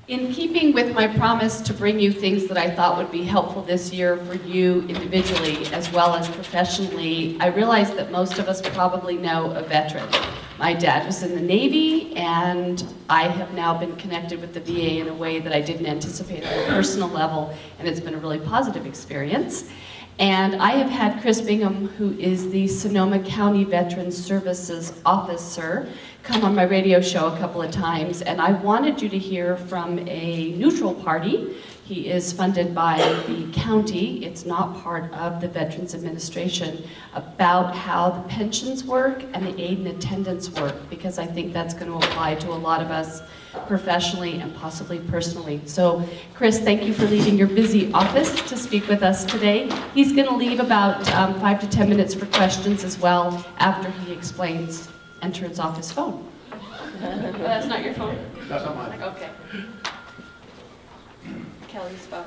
In keeping with my promise to bring you things that I thought would be helpful this year for you individually as well as professionally, I realize that most of us probably know a veteran. My dad was in the Navy, and I have now been connected with the VA in a way that I didn't anticipate on a personal level, and it's been a really positive experience. And I have had Chris Bingham, who is the Sonoma County Veterans Services Officer, come on my radio show a couple of times, and I wanted you to hear from a neutral party. He is funded by the county, it's not part of the Veterans Administration, about how the pensions work and the aid and attendance work, because I think that's going to apply to a lot of us professionally and possibly personally. So, Chris, thank you for leaving your busy office to speak with us today. He's going to leave about 5 to 10 minutes for questions as well after he explains and turns off his phone. That's not your phone? That's not mine. Okay. Kelly's phone.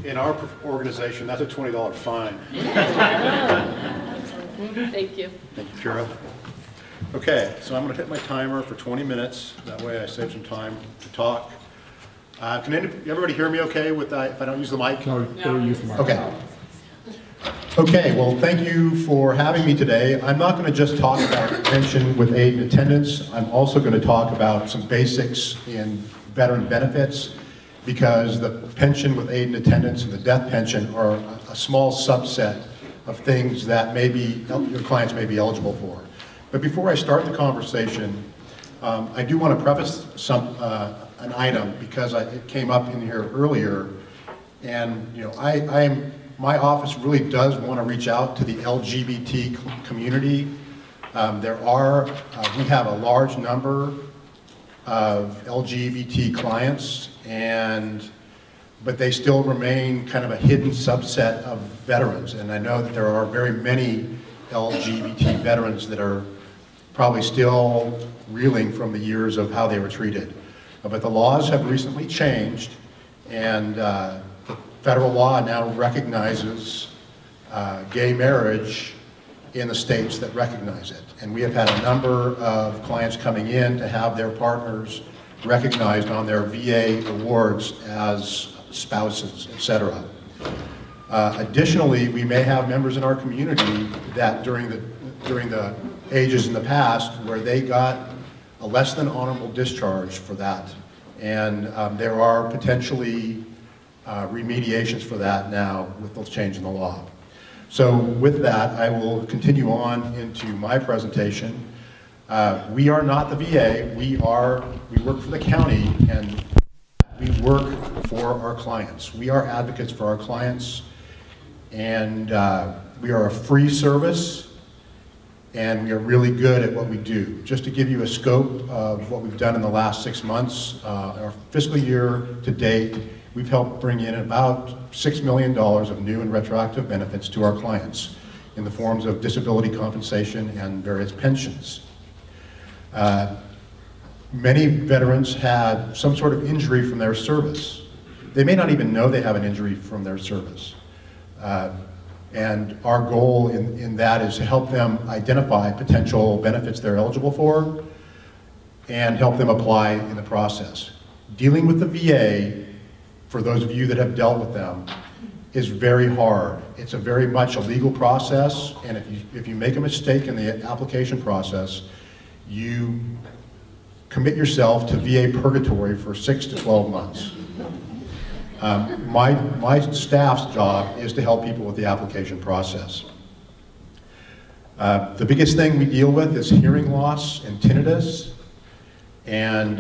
In our organization, that's a $20 fine. Thank you. Thank you, Kira. Okay, so I'm going to hit my timer for 20 minutes. That way I save some time to talk. Can everybody hear me okay with that, if I don't use the mic? No, don't use the mic. Okay. Okay, well, thank you for having me today. I'm not going to just talk about pension with aid and attendance. I'm also going to talk about some basics in veteran benefits, because the pension with aid and attendance and the death pension are a small subset of things that maybe your clients may be eligible for. But before I start the conversation, I do want to preface an item, because it came up in here earlier, and you know, my office really does want to reach out to the LGBT community. We have a large number of LGBT clients, but they still remain kind of a hidden subset of veterans. And I know that there are very many LGBT veterans that are probably still reeling from the years of how they were treated. But the laws have recently changed, and the federal law now recognizes gay marriage in the states that recognize it. And we have had a number of clients coming in to have their partners recognized on their VA awards as spouses, etc. Additionally, we may have members in our community that during the ages in the past where they got a less than honorable discharge for that. And there are potentially remediations for that now with the change in the law. So with that, I will continue on into my presentation. We are not the VA. We work for the county, and we work for our clients. We are advocates for our clients, and we are a free service, and we are really good at what we do. Just to give you a scope of what we've done in the last 6 months, our fiscal year to date, we've helped bring in about $6 million of new and retroactive benefits to our clients in the forms of disability compensation and various pensions. Many veterans had some sort of injury from their service. They may not even know they have an injury from their service. And our goal in that is to help them identify potential benefits they're eligible for and help them apply in the process. Dealing with the VA, for those of you that have dealt with them, is very hard. It's a very much a legal process, and if you make a mistake in the application process, you commit yourself to VA purgatory for 6 to 12 months. My staff's job is to help people with the application process. The biggest thing we deal with is hearing loss and tinnitus, and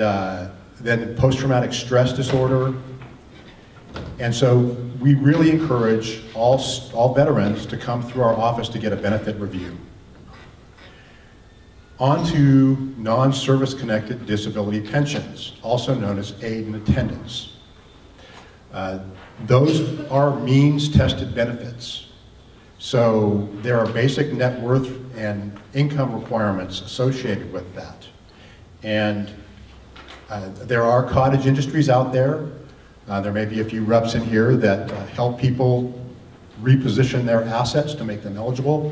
then post-traumatic stress disorder. And so we really encourage all veterans to come through our office to get a benefit review. On to non-service connected disability pensions, also known as aid and attendance. Those are means tested benefits. So there are basic net worth and income requirements associated with that. And there are cottage industries out there. There may be a few reps in here that help people reposition their assets to make them eligible.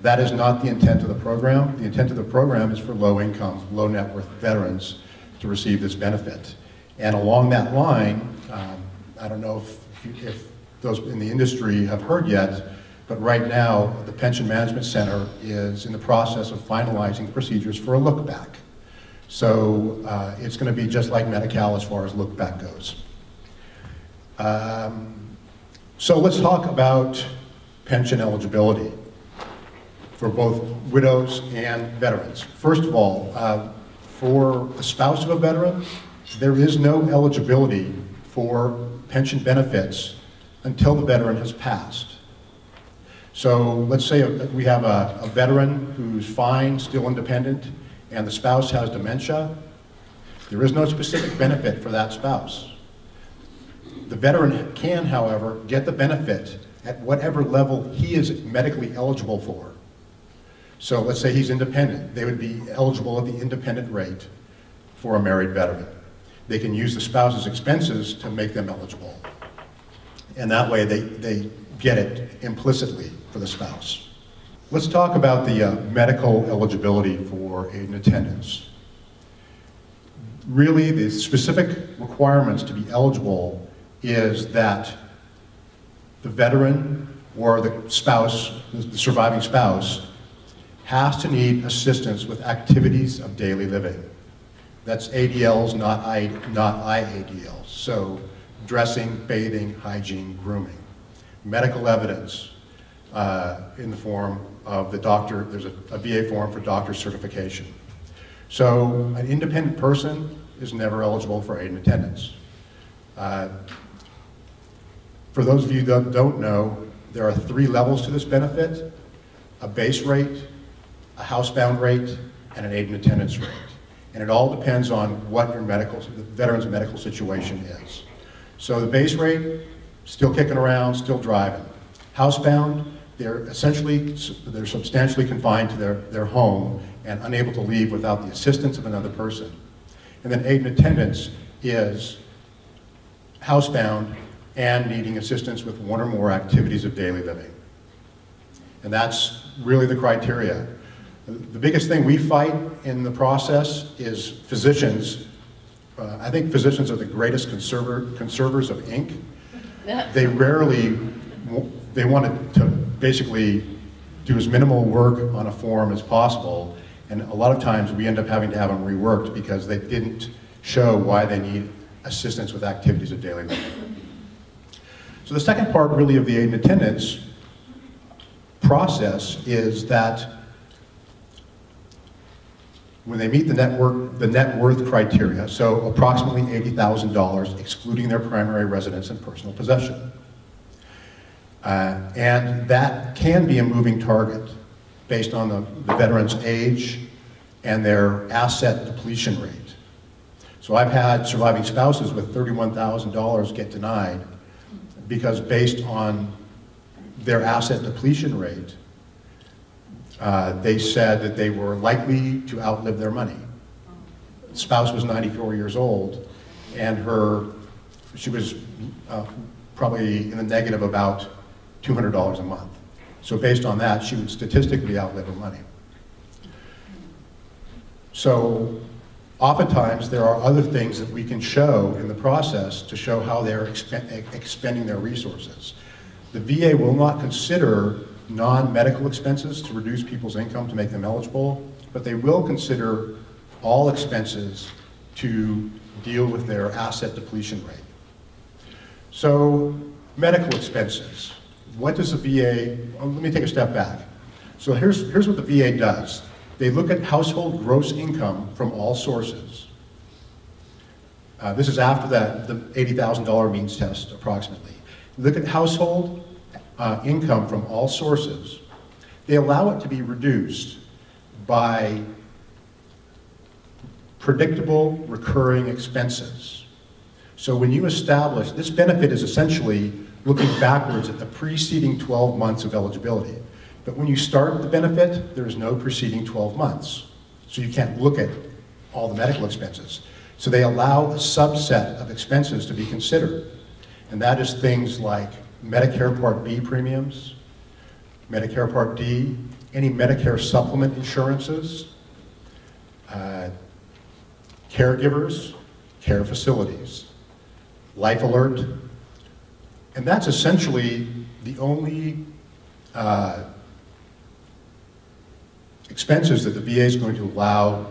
That is not the intent of the program. The intent of the program is for low income, low net worth veterans to receive this benefit. And along that line, I don't know if those in the industry have heard yet, but right now the Pension Management Center is in the process of finalizing the procedures for a look back. So it's going to be just like Medi-Cal as far as look back goes. So let's talk about pension eligibility for both widows and veterans. First of all, for the spouse of a veteran, there is no eligibility for pension benefits until the veteran has passed. So let's say we have a veteran who's fine, still independent, and the spouse has dementia. There is no specific benefit for that spouse. The veteran can, however, get the benefit at whatever level he is medically eligible for. So let's say he's independent. They would be eligible at the independent rate for a married veteran. They can use the spouse's expenses to make them eligible. And that way they get it implicitly for the spouse. Let's talk about the medical eligibility for aid and attendance. Really, the specific requirements to be eligible is that the veteran or the spouse, the surviving spouse, has to need assistance with activities of daily living. That's ADLs, not IADLs. So dressing, bathing, hygiene, grooming. Medical evidence in the form of the doctor, there's a VA form for doctor certification. So an independent person is never eligible for aid and attendance. For those of you that don't know, there are 3 levels to this benefit: a base rate, a housebound rate, and an aid and attendance rate. And it all depends on what your the veteran's medical situation is. So the base rate, still kicking around, still driving. Housebound, they're substantially confined to their home and unable to leave without the assistance of another person. And then aid and attendance is housebound and needing assistance with 1 or more activities of daily living. And that's really the criteria. The biggest thing we fight in the process is physicians. I think physicians are the greatest conservers of ink. They want to basically do as minimal work on a form as possible, and a lot of times we end up having to have them reworked because they didn't show why they need assistance with activities of daily living. So the second part really of the aid and attendance process is that when they meet the net worth criteria, so approximately $80,000 excluding their primary residence and personal possession. And that can be a moving target based on the veteran's age and their asset depletion rate. So I've had surviving spouses with $31,000 get denied because based on their asset depletion rate, they said that they were likely to outlive their money. The spouse was 94 years old, and she was probably in the negative about $200 a month. So based on that, she would statistically outlive her money. So oftentimes there are other things that we can show in the process to show how they're expending their resources. The VA will not consider non-medical expenses to reduce people's income to make them eligible, but they will consider all expenses to deal with their asset depletion rate. So medical expenses. What does the VA, let me take a step back. So here's what the VA does. They look at household gross income from all sources. This is after the $80,000 means test, approximately. Look at household income from all sources. They allow it to be reduced by predictable recurring expenses. So when you establish, this benefit is essentially looking backwards at the preceding 12 months of eligibility. But when you start the benefit, there is no preceding 12 months. So you can't look at all the medical expenses. So they allow a subset of expenses to be considered. And that is things like Medicare Part B premiums, Medicare Part D, any Medicare supplement insurances, caregivers, care facilities, Life Alert, and that's essentially the only expenses that the VA is going to allow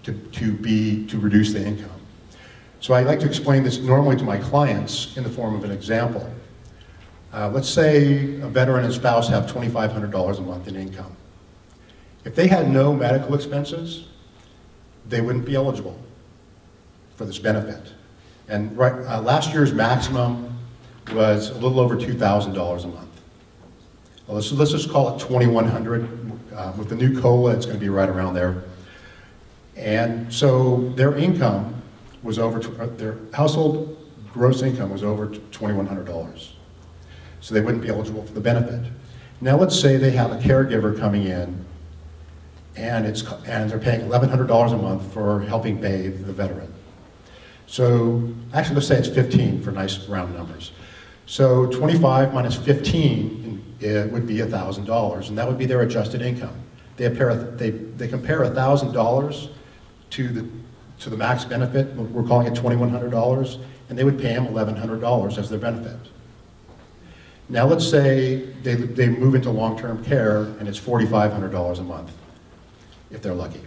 to reduce the income. So I like to explain this normally to my clients in the form of an example. Let's say a veteran and spouse have $2,500 a month in income. If they had no medical expenses, they wouldn't be eligible for this benefit. And last year's maximum was a little over $2,000 a month. Well, let's just call it $2,100. With the new COLA, it's going to be right around there. And so their income was over, their household gross income was over $2,100. So they wouldn't be eligible for the benefit. Now let's say they have a caregiver coming in and they're paying $1,100 a month for helping bathe the veteran. So actually let's say it's 15 for nice round numbers. So 25 minus 15 it would be $1,000, and that would be their adjusted income. They compare $1,000 to the max benefit, we're calling it $2,100, and they would pay them $1,100 as their benefit. Now let's say they move into long-term care and it's $4,500 a month, if they're lucky.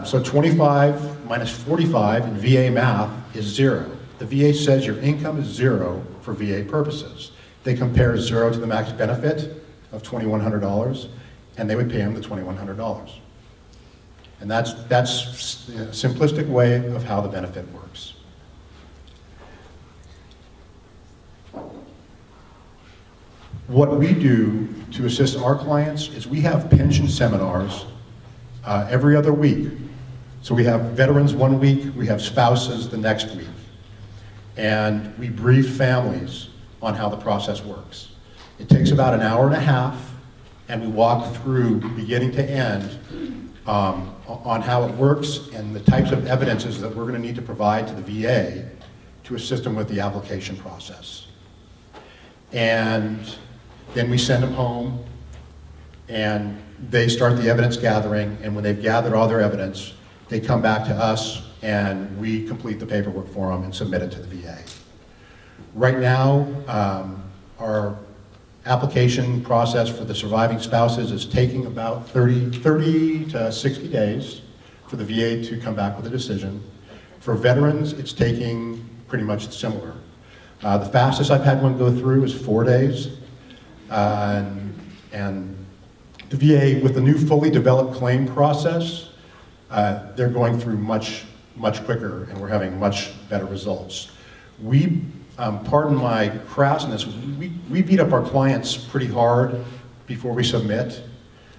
So 25 minus 45 in VA math is 0. The VA says your income is 0 for VA purposes. They compare 0 to the max benefit of $2,100, and they would pay them the $2,100. And that's a simplistic way of how the benefit works. What we do to assist our clients is we have pension seminars every other week. So we have veterans one week, we have spouses the next week. And we brief families on how the process works. It takes about an hour and a half, and we walk through beginning to end on how it works and the types of evidences that we're going to need to provide to the VA to assist them with the application process. And then we send them home, and they start the evidence gathering, and when they've gathered all their evidence, they come back to us and we complete the paperwork for them and submit it to the VA. Right now, our application process for the surviving spouses is taking about 30 to 60 days for the VA to come back with a decision. For veterans, it's taking pretty much similar. The fastest I've had one go through is 4 days. And the VA, with the new fully developed claim process, they're going through much quicker, and we're having much better results. We, pardon my crassness, we beat up our clients pretty hard before we submit.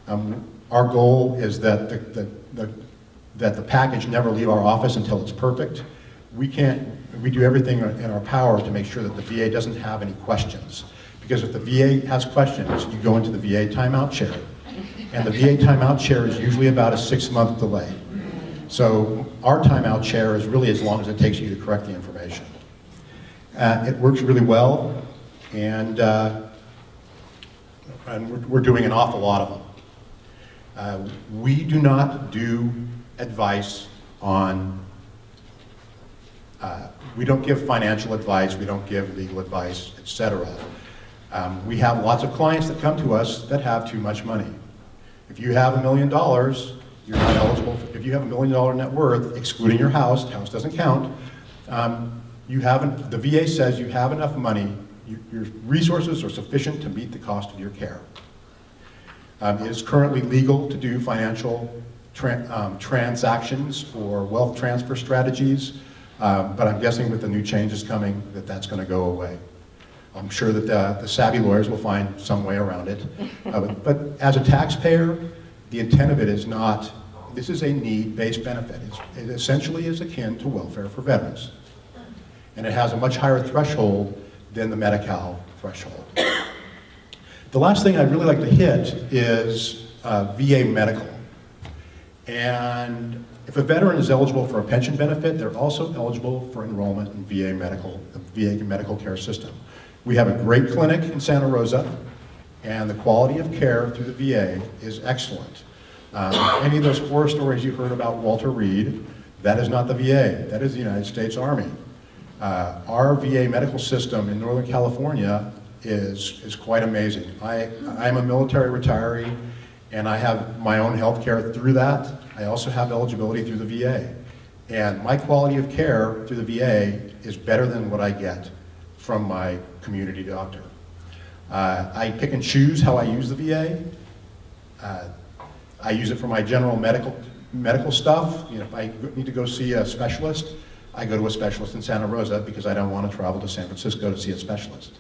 Our goal is that the package never leave our office until it's perfect. We do everything in our power to make sure that the VA doesn't have any questions. Because if the VA has questions, you go into the VA timeout chair. And the VA timeout chair is usually about a 6-month delay. So our timeout chair is really as long as it takes you to correct the information. It works really well, and we're doing an awful lot of them. We do not do advice on, we don't give financial advice, we don't give legal advice, etc. We have lots of clients that come to us that have too much money. If you have $1 million, you're not eligible for, if you have $1 million net worth, excluding your house doesn't count, the VA says you have enough money, your resources are sufficient to meet the cost of your care. It is currently legal to do financial transactions or wealth transfer strategies, but I'm guessing with the new changes coming that that's going to go away. I'm sure that the savvy lawyers will find some way around it. But as a taxpayer, the intent of it is not, this is a need-based benefit. It essentially is akin to welfare for veterans. And it has a much higher threshold than the Medi-Cal threshold. The last thing I'd really like to hit is VA medical. And if a veteran is eligible for a pension benefit, they're also eligible for enrollment in the VA medical care system. We have a great clinic in Santa Rosa, and the quality of care through the VA is excellent. Any of those horror stories you heard about Walter Reed, That is not the VA, that is the United States Army. Our VA medical system in Northern California is quite amazing. I'm a military retiree, and I have my own health care through that. I also have eligibility through the VA. And my quality of care through the VA is better than what I get from my community doctor. I pick and choose how I use the VA. I use it for my general medical stuff. You know, if I need to go see a specialist, I go to a specialist in Santa Rosa because I don't want to travel to San Francisco to see a specialist.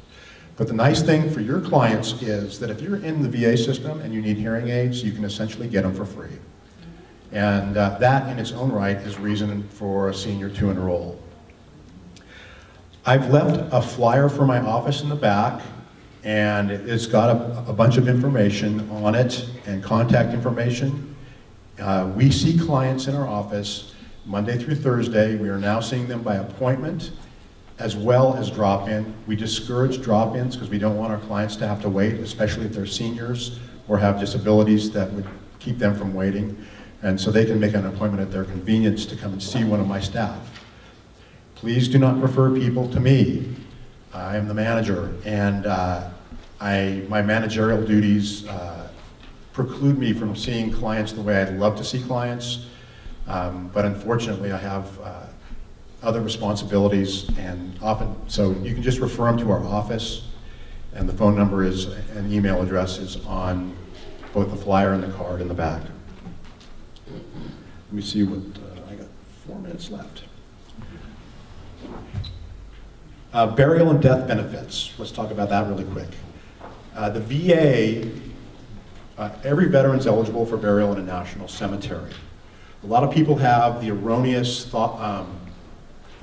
But the nice thing for your clients is that if you're in the VA system and you need hearing aids, you can essentially get them for free. And that in its own right is reason for a senior to enroll. I've left a flyer for my office in the back, and it's got a bunch of information on it and contact information. We see clients in our office Monday through Thursday. We are now seeing them by appointment as well as drop-in. We discourage drop-ins because we don't want our clients to have to wait, especially if they're seniors or have disabilities that would keep them from waiting. And so they can make an appointment at their convenience to come and see one of my staff. Please do not refer people to me. I am the manager, and my managerial duties preclude me from seeing clients the way I'd love to see clients, but unfortunately I have other responsibilities, and often, so you can just refer them to our office, and the phone number is, and email address is on both the flyer and the card in the back. Let me see what, I got 4 minutes left. Burial and death benefits. Let's talk about that really quick. The VA, every veteran's eligible for burial in a national cemetery. A lot of people have the erroneous thought,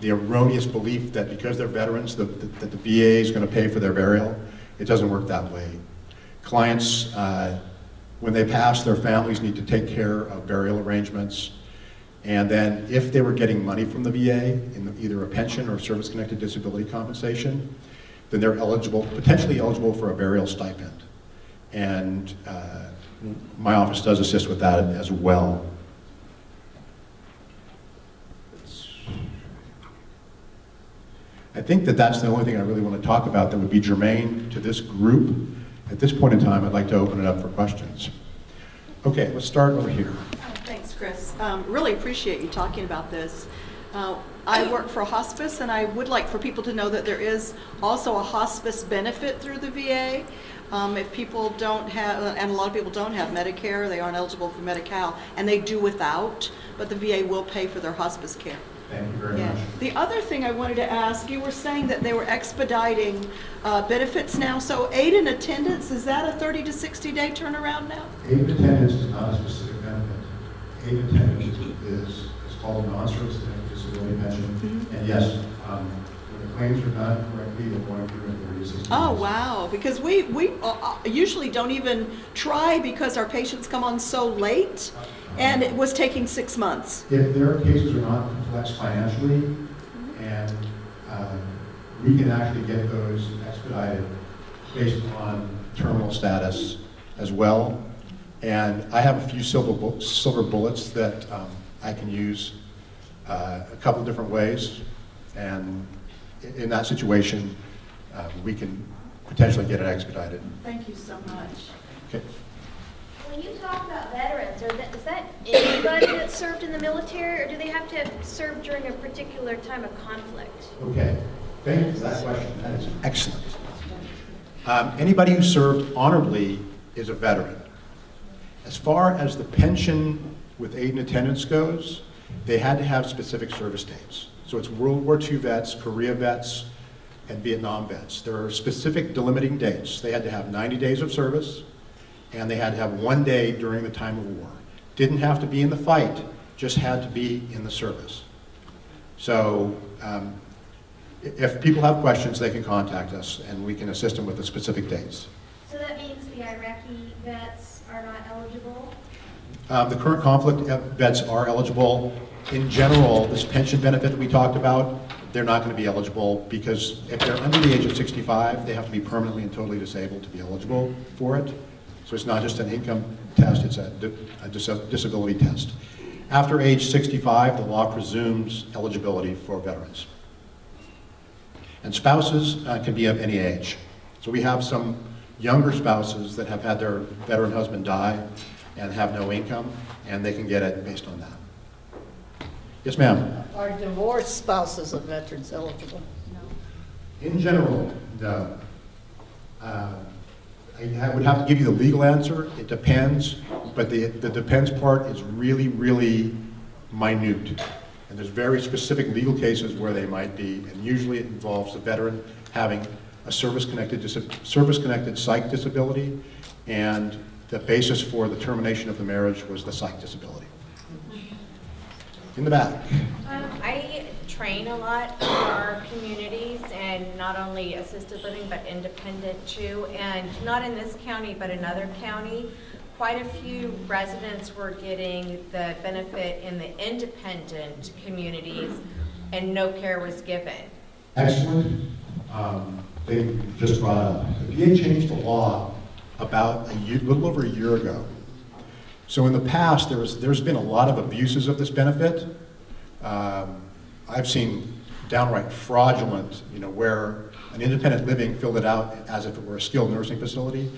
the erroneous belief that because they're veterans, that the VA is going to pay for their burial. It doesn't work that way. Clients, when they pass, their families need to take care of burial arrangements. And then if they were getting money from the VA, in either a pension or service-connected disability compensation, then they're eligible, potentially eligible for a burial stipend. And my office does assist with that as well. I think that that's the only thing I really want to talk about that would be germane to this group. At this point in time, I'd like to open it up for questions. Okay, let's start over here. Thanks, Chris. Really appreciate you talking about this. I work for a hospice, and I would like for people to know that there is also a hospice benefit through the VA. If people don't have, and a lot of people don't have Medicare, they aren't eligible for Medi-Cal, and they do without, but the VA will pay for their hospice care. Thank you very much. The other thing I wanted to ask, you were saying that they were expediting benefits now, so aid in attendance, is that a 30 to 60 day turnaround now? Aid in attendance is not a specific benefit. Aid in attendance is called a non-service disability pension, and yes, when the claims are done correctly, they're going through in 30 to 60 days. Oh, wow, because we usually don't even try because our patients come on so late, and it was taking 6 months. If their cases are not complex financially, and we can actually get those expedited based on terminal status as well. And I have a few silver bullets that I can use a couple different ways, and in that situation, we can potentially get it expedited. Thank you so much. Okay. When you talk about veterans, is that anybody that served in the military, or do they have to have served during a particular time of conflict? Okay, thank you for that question. That is excellent. Anybody who served honorably is a veteran. As far as the pension with aid and attendance goes, they had to have specific service dates. So it's World War II vets, Korea vets, and Vietnam vets. There are specific delimiting dates. They had to have 90 days of service, and they had to have 1 day during the time of war. Didn't have to be in the fight, just had to be in the service. So if people have questions, they can contact us, and we can assist them with the specific dates. So that means the Iraqi vets are not eligible? The current conflict vets are eligible. In general, this pension benefit that we talked about, they're not going to be eligible because if they're under the age of 65, they have to be permanently and totally disabled to be eligible for it. So it's not just an income test, it's a disability test. After age 65, the law presumes eligibility for veterans. And spouses can be of any age. So we have some younger spouses that have had their veteran husband die and have no income, and they can get it based on that. Yes, ma'am? Are divorced spouses of veterans eligible? In general, no. I would have to give you the legal answer. It depends, but the depends part is really, really minute. And there's very specific legal cases where they might be, and usually it involves the veteran having a service-connected psych disability, and the basis for the termination of the marriage was the psych disability. In the back. I train a lot for our communities, and not only assisted living but independent too, and not in this county but another county. Quite a few residents were getting the benefit in the independent communities and no care was given. Excellent. They just brought up. The VA changed the law about a little over a year ago. So in the past, there's been a lot of abuses of this benefit. I've seen downright fraudulent, where an independent living filled it out as if it were a skilled nursing facility.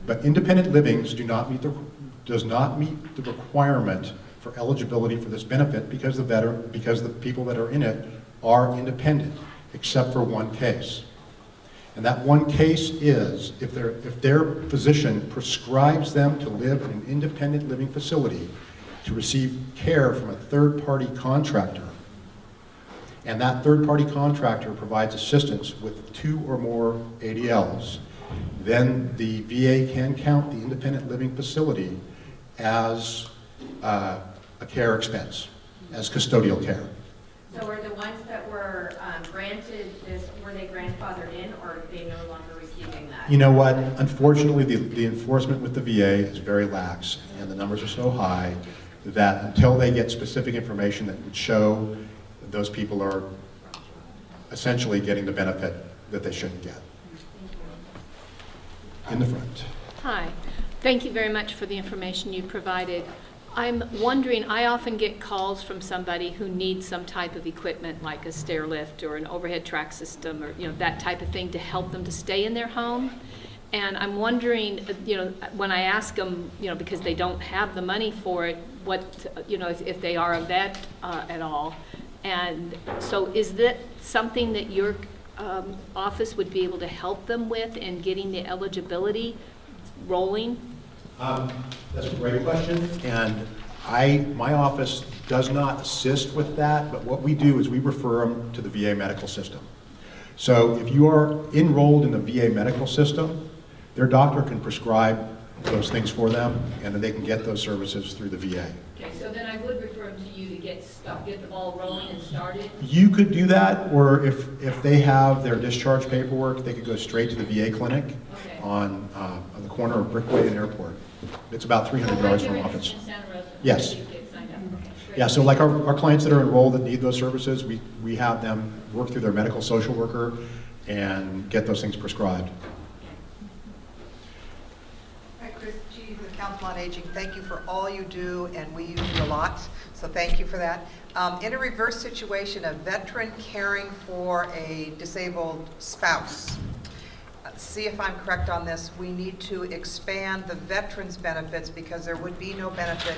But independent livings does not meet the requirement for eligibility for this benefit because the people that are in it are independent, except for one case. And that one case is if their physician prescribes them to live in an independent living facility to receive care from a third-party contractor, and that third-party contractor provides assistance with 2 or more ADLs, then the VA can count the independent living facility as a care expense, as custodial care. So are the ones that were granted this, were they grandfathered in, or are they no longer receiving that? You know what? Unfortunately, the enforcement with the VA is very lax, and the numbers are so high that until they get specific information that would show those people are essentially getting the benefit that they shouldn't get. In the front. Hi. Thank you very much for the information you provided. I'm wondering, I often get calls from somebody who needs some type of equipment like a stair lift or an overhead track system or that type of thing to help them to stay in their home. And I'm wondering, when I ask them, because they don't have the money for it, if they are a vet at all. And so is that something that your office would be able to help them with in getting the eligibility rolling? That's a great question, and my office does not assist with that, but what we do is we refer them to the VA medical system. So if you are enrolled in the VA medical system, their doctor can prescribe those things for them, and then they can get those services through the VA. Okay, so then I would refer them to you to get the ball rolling and started? You could do that, or if they have their discharge paperwork, they could go straight to the VA clinic on the corner of Brickway and Airport. It's about 300 yards from office. Yes. Yeah, so like our clients that are enrolled that need those services, we have them work through their medical social worker and get those things prescribed. Hi, Chris G., the Council on Aging. Thank you for all you do, and we use you a lot, so thank you for that. In a reverse situation, a veteran caring for a disabled spouse, see if I'm correct on this, we need to expand the veterans benefits because there would be no benefit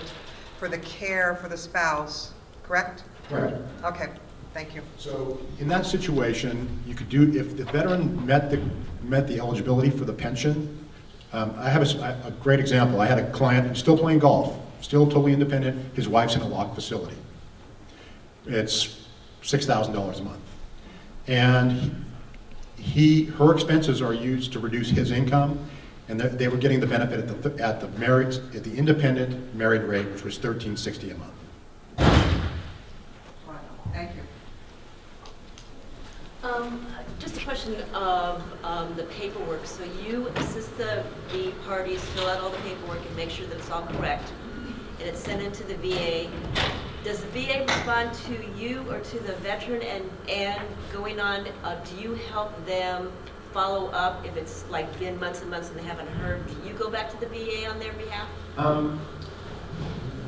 for the care for the spouse, correct? Correct. Okay, thank you. So in that situation, you could do, if the veteran met the eligibility for the pension, I have a great example. I had a client who's still playing golf, still totally independent. His wife's in a locked facility. It's $6,000 a month. And her expenses are used to reduce his income, and they were getting the benefit at the independent married rate, which was $1,360 a month. Thank you. Just a question of the paperwork. So you assist the parties fill out all the paperwork and make sure that it's all correct, and it's sent into the VA. Does the VA respond to you or to the veteran, and going on, do you help them follow up if it's like been months and months and they haven't heard? Do you go back to the VA on their behalf?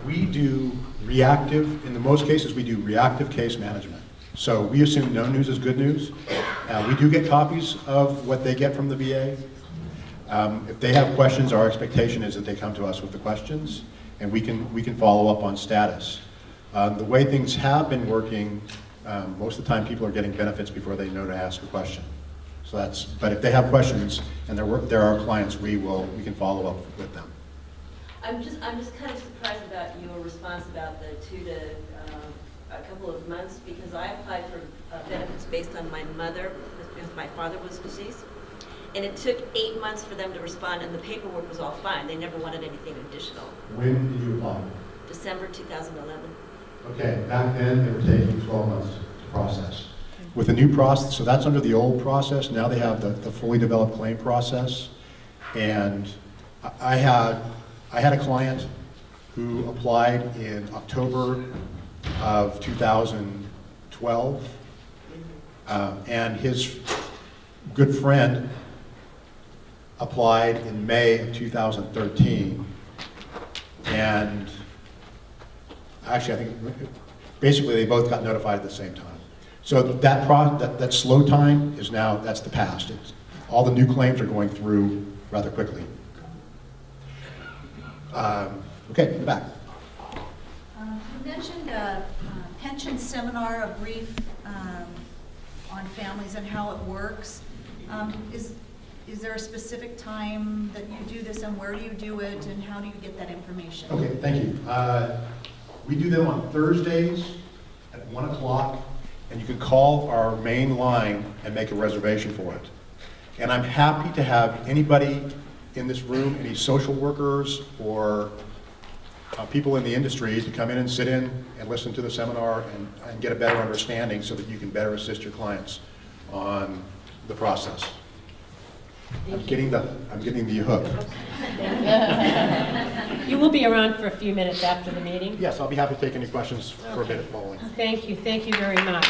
We do reactive, in the most cases, we do reactive case management. So we assume no news is good news. We do get copies of what they get from the VA. If they have questions, our expectation is that they come to us with the questions, and we can follow up on status. The way things have been working, most of the time people are getting benefits before they know to ask a question. So but if they have questions and they're our clients, we can follow up with them. I'm just kind of surprised about your response about the 2 to a couple of months, because I applied for benefits based on my mother, because my father was deceased. And it took 8 months for them to respond, and the paperwork was all fine. They never wanted anything additional. When did you apply? December 2011. Okay, back then they were taking 12 months to process. With the new process, so that's under the old process, now they have the fully developed claim process. And I had a client who applied in October of 2012, and his good friend applied in May of 2013, and actually I think basically they both got notified at the same time. So that slow time is now, that's the past. All the new claims are going through rather quickly. Okay, in the back. You mentioned a pension seminar, a brief on families and how it works. Is there a specific time that you do this, and where do you do it, and how do you get that information? Okay, thank you. We do them on Thursdays at 1 o'clock, and you can call our main line and make a reservation for it. And I'm happy to have anybody in this room, any social workers or people in the industry, to come in and sit in and listen to the seminar and get a better understanding so that you can better assist your clients on the process. I'm getting the hook. You will be around for a few minutes after the meeting? Yes, I'll be happy to take any questions for a minute following. Thank you very much.